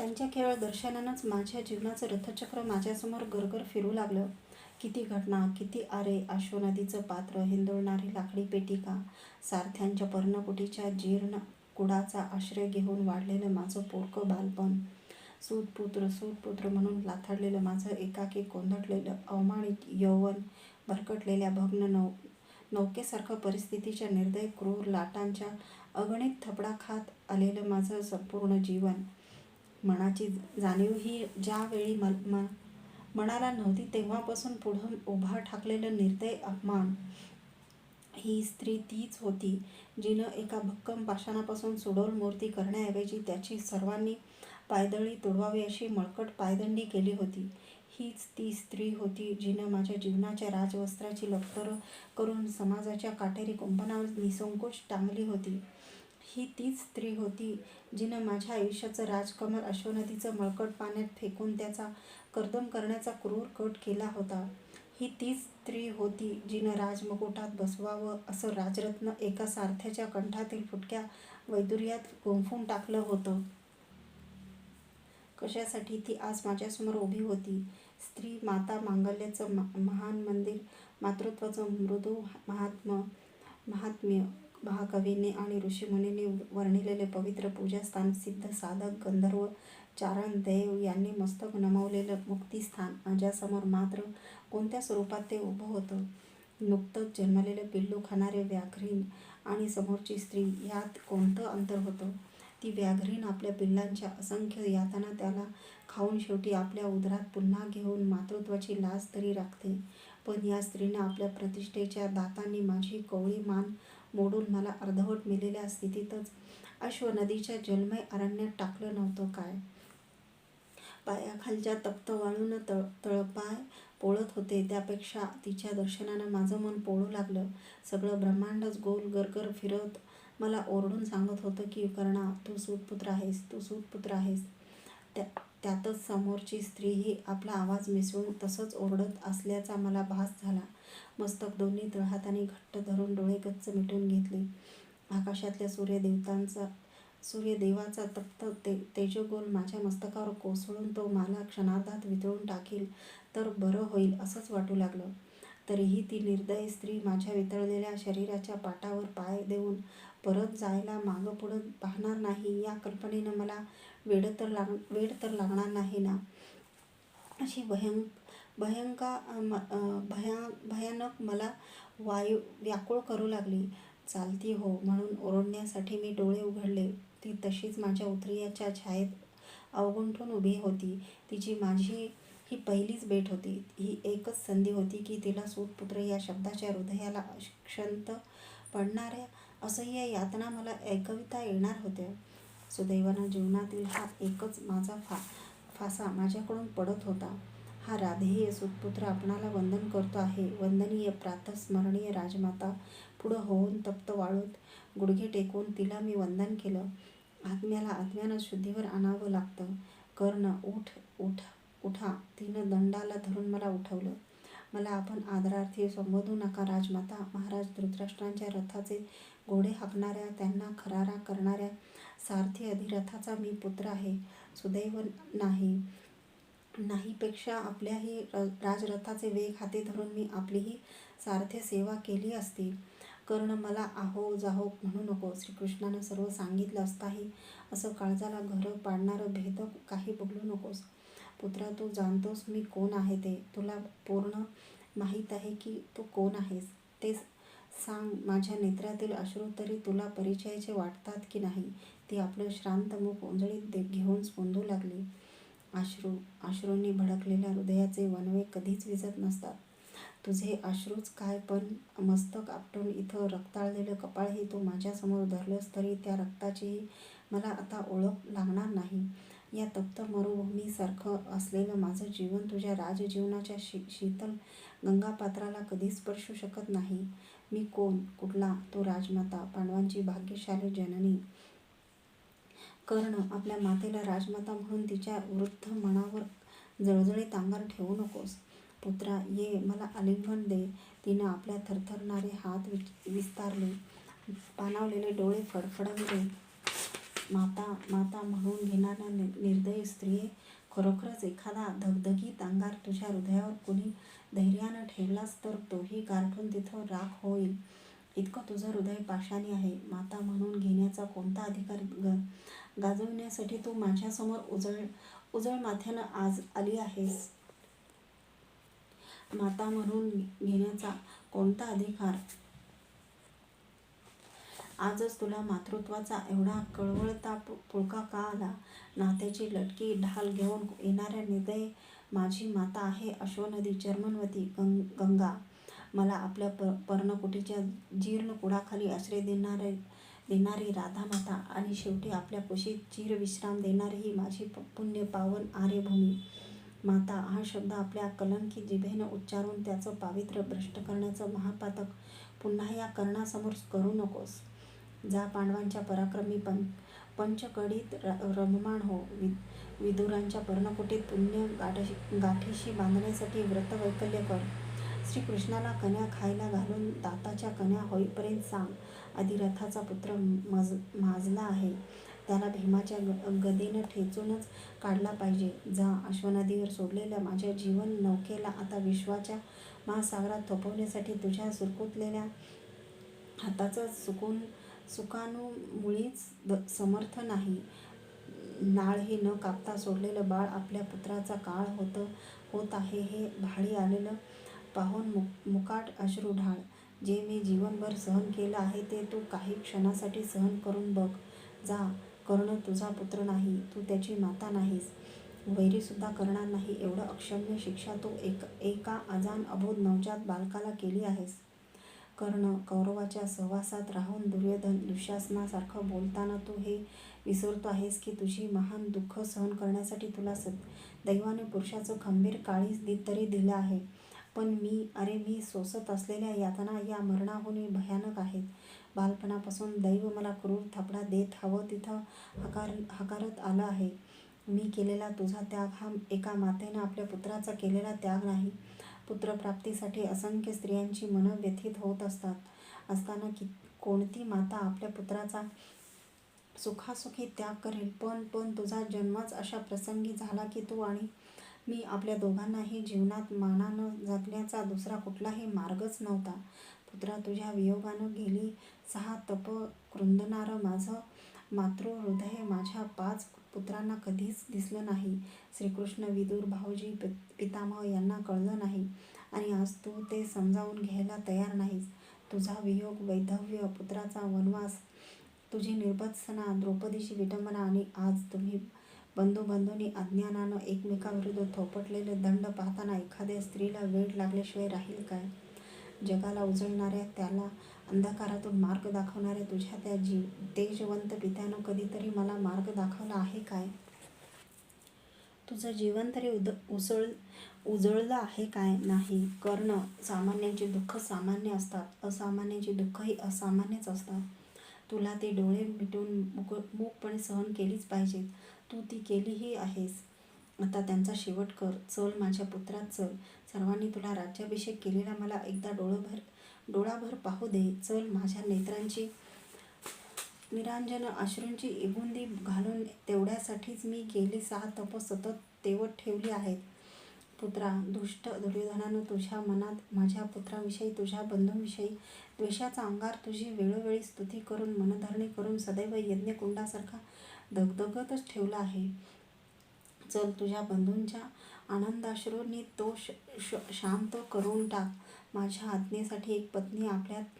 त्यांच्या केवळ दर्शनानंच माझ्या जीवनाचं रथचक्र माझ्यासमोर गरगर फिरू लागलं. किती घटना, किती आरे, अश्वनदीचं पात्र, हिंदोळणारी लाकडी पेटिका, सारथ्यांच्या पर्णकुटीच्या जीर्ण कुडाचा आश्रय घेऊन वाढलेलं माझं पोरकं बालपण, सूतपुत्र म्हणून लाथाडलेलं माझं एकाकी कोंदटलेलं अवमानित यौवन, भरकटलेल्या भग्न नौकेसारखं परिस्थितीच्या निर्दय क्रूर लाटांच्या अगणित थपडा खात आलेलं माझं संपूर्ण जीवन. मनाची जाणीव ही ज्यावेळी मनाला नव्हती तेव्हापासून पुढं उभा ठाकलेलं निर्दय अपमान. ही स्त्री तीच होती जिनं एका भक्कम पाषाणापासून सुडौल मूर्ती करण्याऐवजी त्याची सर्वांनी पायदळी तुडवावी अशी मळकट पायदंडी केली होती. हीच ती स्त्री होती जिनं माझ्या जीवनाच्या राजवस्त्राची लक्तरं करून समाजाच्या काटेरी कुंपणावर निसंकोच टांगली होती. ही तीच स्त्री होती जिनं माझ्या आयुष्याचं राजकमल अश्वनदीचं मळकट पाण्यात फेकून त्याचा कर्दम करण्याचा क्रूर कट केला होता. ही तीच स्त्री होती जिनं राजमुकुटात बसवावं असं राजरत्न एका सारथ्याच्या कंठातील फुटक्या वैदुर्यात गुंफून टाकलं होतं. कशासाठी ती आज माझ्यासमोर उभी होती? स्त्री माता मांगल्याचं महान मंदिर, मातृत्वाचं मृदू महात्म्य, महाकवींनी आणि ऋषीमुनींनी वर्णिलेले पवित्र पूजास्थान, सिद्ध साधक गंधर्व चारण देव यांनी मस्तक नमवलेलं मुक्तिस्थान माझ्यासमोर मात्र कोणत्या स्वरूपात ते उभं होतं? नुकतंच जन्मलेलं पिल्लू खाणारे व्याघ्रीण आणि समोरची स्त्री यात कोणतं अंतर होतं? ती व्याघ्रीण आपल्या पिल्लांच्या असंख्य यातना त्याला खाऊन शेवटी आपल्या उदरात पुन्हा घेऊन मातृत्वाची लाज तरी राखते, पण या स्त्रीनं आपल्या प्रतिष्ठेच्या दातांनी माझी कोवळी मान मोडून मला अर्धवट मेलेल्या स्थितीतच अश्वनदीच्या जलमय अरण्यात टाकलं नव्हतं काय? पायाखालच्या तप्त वाळूनं तळपाय पोळत होते. त्यापेक्षा तिच्या दर्शनानं माझं मन पोळू लागलं. सगळं ब्रह्मांडच गोल गरगर फिरत मला ओरडून सांगत होतं की कर्णा, तू सूतपुत्र आहेस, तू सूतपुत्र आहेस. त्यातच समोरची स्त्रीही आपला आवाज मिसळून तसंच ओरडत असल्याचा मला भास झाला. मस्तक दोन्ही तळहातांनी घट्ट धरून डोळे गच्च मिटून घेतले. आकाशातल्या सूर्यदेवाचा तप्त तेजोगोल माझ्या मस्तकावर कोसळून तो मला क्षणार्धात वितळून टाकील तर बरं होईल असंच वाटू लागलं. तरीही ती निर्दय स्त्री माझ्या वितळलेल्या शरीराच्या पाटावर पाय देऊन परत जायला मागं पुढं पाहणार नाही या कल्पनेनं मला वेड तर लागणार नाही ना? अशी भयानक मला व्याकुळ करू लागली. चालती हो म्हणून ओरडण्यासाठी मी डोळे उघडले. ती तशीच माझ्या उतरत्याच्या छायेत अवगुंठून उभी होती. तिची माझी ही पहिलीच भेट होती. ही एकच संधी होती की तिला सूतपुत्र या शब्दाच्या हृदयाला अक्षंत पडणाऱ्या असह्य यातना मला ऐकविता येणार होत्या. सुदैवानं जीवनातील हा एकच माझा फासा माझ्याकडून पडत होता. हा राधेय सूतपुत्र आपणाला वंदन करतो आहे. वंदनीय प्रातःस्मरणीय राजमाता. पुढं होऊन तप्त वाळूत गुडघे टेकवून तिला मी वंदन केलं. आत्म्याला आत्म्यानं शुद्धीवर आणावं लागतं. कर्ण, उठा. तिनं दंडाला धरून मला उठवलं. मला आपण आदरार्थी संबोधू नका राजमाता. महाराज धृतराष्ट्रांच्या रथाचे घोडे हाकणाऱ्या, त्यांना खरारा करणाऱ्या सारथी अधिरथाचा मी पुत्र आहे. सुदैव नाहीपेक्षा आपल्याही राजरथाचे वेग हाती धरून मी आपलीही सारथ्य सेवा केली असती. कर्ण, मला आहो जाहो म्हणू नको. श्रीकृष्णानं सर्व सांगितलं असताही असं काळजाला घरं पाडणारं भेदक काही बोलू नकोस. पुत्रा, तू जाणतोस मी कोण आहे ते. तुला पूर्ण माहीत आहे की तू कोण आहेस ते सांग. माझ्या नेत्रातील अश्रू तरी तुला परिचयाचे वाटतात की नाही? ती आपलं श्रांत मुख उंजळीत घेऊन स्फुंदू लागली. अश्रूंनी भडकलेल्या हृदयाचे वणवे कधीच विझत नसतात. तुझे अश्रूच काय, पण मस्तक आपटून इथं रक्ताळलेलं कपाळही तू माझ्यासमोर धरलंस तरी त्या रक्ताचीही मला आता ओळख लागणार नाही. या तप्त मरुभूमीसारखं असलेलं माझं जीवन तुझ्या राजजीवनाच्या शीतल गंगापात्राला कधीच स्पर्शू शकत नाही. मी कोण? कुठला तो राजमाता, पांडवांची भाग्यशाली जननी. कर्ण, आपल्या मातेला राजमाता म्हणून तिच्या वृद्ध मनावर जळजळीत अंगार ठेवू नकोस. पुत्रा, ये, मला आलिंगन दे. तिनं आपल्या थरथरणारे हात विस्तारले, पाणावलेले डोळे फडफडले. माता माता म्हणून घेणाऱ्या निर्दयी स्त्रिये, खरोखरच एखादा धगधगीत अंगार तुझ्या हृदयावर कुणी धैर्यानं ठेवलास तर तोही गारठून तिथं राख होईल, इतकं तुझं हृदय पाषाणी आहे. माता म्हणून घेण्याचा कोणता अधिकार गाजवण्यासाठी तू माझ्यासमोर उजळ माथ्यानं आज आली आहेस? माता म्हणून घेण्याचा कोणता अधिकार? आजच तुला मातृत्वाचा एवढा कळवळता पुळका का आला? नात्याची लटकी ढाल घेऊन येणाऱ्या निर्दय माझी माता आहे अश्वनदी, चर्मणवती, गंगा. मला आपल्या पर्णकुटीच्या जीर्ण कुडाखाली आश्रय देणारी राधा माता आणि शेवटी आपल्या कुशीत चिरविश्राम देणारी ही माझी पुण्य पावन आर्यभूमी. माता हा शब्द आपल्या कलंकित जिभेनं उच्चारून त्याचं पावित्र्य भ्रष्ट करण्याचं महापातक पुन्हा या कर्णासमोर करू नकोस. जा पांडवांच्या पराक्रमी पंचकडीत रममाण हो. विदुरांच्या पर्णकुटीत पुण्य गाठीशी बांधण्यासाठी व्रतवैकल्य कर. श्रीकृष्णाला कन्या खायला घालून दाताच्या कन्या होईपर्यंत सांग, अधिरथाचा पुत्र माजला आहे, त्याला भीमाच्या गदेनं ठेचूनच काढला पाहिजे. जा, अश्वनदीवर सोडलेल्या माझ्या जीवन नौकेला आता विश्वाच्या महासागरात थोपवण्यासाठी तुझ्या सुरकुतलेल्या हाताचं सुकाणू मुळीच समर्थ नाही. नाळही न कापता सोडलेलं बाळ आपल्या पुत्राचा काळ होत आहे हे भाळी आलेलं पाहून मुकाट अश्रू ढाळ. जे मी जीवनभर सहन केलं आहे ते तू काही क्षणासाठी सहन करून बघ. जा, कर्ण तुझा पुत्र नाही, तू त्याची माता नाहीस, वैरीसुद्धा करणार नाही. एवढं अक्षम्य शिक्षा तू एका अजान अबोध नवजात बालकाला केली आहेस. कर्ण, कौरवाच्या सहवासात राहून दुःशासनासारखं बोलताना तू हे विसरतो आहेस की तुझी महान दुःख सहन करण्यासाठी तुला दैवाने पुरुषाचं खंबीर काळीज तरी दिलं आहे. पण मी सोसत असलेल्या यातना या मरणाहूनही भयानक आहेत. बालपणापासून दैव मला क्रूर थपडा देत हवं तिथं हकारत आलं आहे. मी केलेला तुझा त्याग हा एका मातेनं आपल्या पुत्राचा केलेला त्याग नाही. पुत्रप्राप्तीसाठी असंख्य स्त्रियांची मनं व्यथित होत असताना कोणती माता आपल्या पुत्राचा सुखासुखी त्याग करेल? पण तुझा जन्मच अशा प्रसंगी झाला की तू आणि मी आपल्या दोघांनाही जीवनात मानानं जगण्याचा दुसरा कुठलाही मार्गच नव्हता. पुत्रा, तुझ्या वियोगानं गेली 6 तप क्रुंदणारं माझं मातृहृदय माझ्या 5 पुत्रांना कधीच दिसलं नाही. श्रीकृष्ण, विदुर, भाऊजी, पितामह यांना कळलं नाही आणि आज तू ते समजावून घ्यायला तयार नाहीस. तुझा वियोग, वैधव्य, पुत्राचा वनवास, तुझी निर्भत्सना, द्रौपदीची विटंबना आणि आज तुम्ही बंधूंनी अज्ञानानं एकमेकांविरुद्ध थोपटलेले दंड पाहताना एखाद्या स्त्रीला वेड लागल्याशिवाय राहील काय? जगाला उजळणाऱ्या, त्याला अंधकारातून मार्ग दाखवणाऱ्या तुझ्या त्या तेजवंत पित्यानं कधीतरी मला मार्ग दाखवला आहे काय? तुझं जीवन तरी उजळलं आहे काय? नाही. कर्ण, सामान्यांची दुःख सामान्य असतात, असामान्यांची दुःखही असामान्यच असतात. तुला ते डोळे मिटून मूकपणे सहन केलीच पाहिजेत. तू ती केलीही आहेस. आता त्यांचा शेवट कर. चल, माझ्या पुत्रात चल. सर्वांनी तुला राज्याभिषेक केलेला मला एकदा डोळाभर पाहू दे. चल, माझ्या नेत्रांची निरांजन अश्रूंची इगुंदी घालून तेवढ्यासाठीच मी गेली 6 तप सतत तेवत ठेवली आहेत. पुत्रा, दुष्ट दुर्योधनानं तुझ्या मनात माझ्या पुत्राविषयी, तुझ्या बंधूंविषयी द्वेषाचा अंगार, तुझी वेळोवेळी स्तुती करून, मनधरणी करून सदैव यज्ञकुंडासारखा दगदगतच ठेवला आहे. चल, तुझ्या बंधूंच्या आनंदाश्रूंनी तो शांत करून टाक. माझ्या आज्ञेसाठी एक पत्नी आपल्यात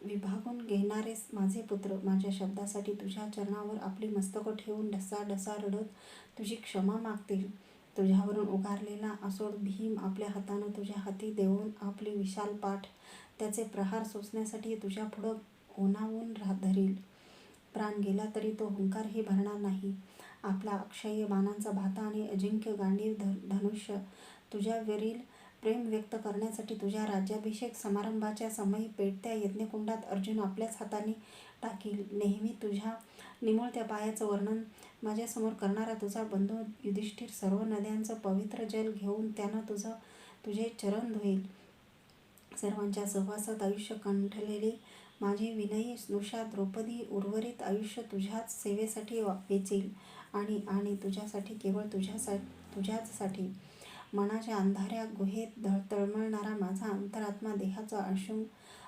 विभागून घेणारे माझे पुत्र माझ्या शब्दासाठी तुझ्या चरणावर आपली मस्तकं ठेवून ढसाढसा रडत तुझी क्षमा मागतील. तुझ्यावरून उगारलेला असोड भीम आपल्या हातानं तुझ्या हाती देऊन आपली विशाल पाठ त्याचे प्रहार सोसण्यासाठी तुझ्या पुढं ओनावून धरील. प्राण गेला तरी तो हुंकारही भरणार नाही. आपला अक्षय्य बाणांचा भाता आणि अजिंक्य गांडीव धनुष्य तुझ्यावरील प्रेम व्यक्त करण्यासाठी तुझ्या राज्याभिषेक समारंभाच्या समयी पेटत्या यज्ञकुंडात अर्जुन आपल्याच हाताने टाकील. नेहमी तुझ्या निमुळत्या पायाचं वर्णन माझ्यासमोर करणारा तुझा बंधू युधिष्ठिर सर्व नद्यांचं पवित्र जल घेऊन त्यानं तुझे चरण धुईल. सर्वांच्या सहवासात आयुष्य कंठलेली माझी विनयी स्नुषा द्रौपदी उर्वरित आयुष्य तुझ्याच सेवेसाठी वेचील आणि आणि तुझ्यासाठी, केवळ तुझ्याचसाठी. मनाच्या अंधाऱ्या गुहेत तळमळणारा माझा अंतरात्मा देहाचा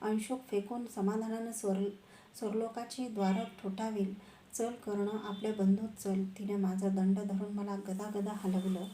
अंशुक फेकून समाधानानं स्वर्लोकाची द्वारं ठोठावेल. चल कर्ण, आपल्या बंधूत चल. तिने माझा दंड धरून मला गदागदा हलवलं.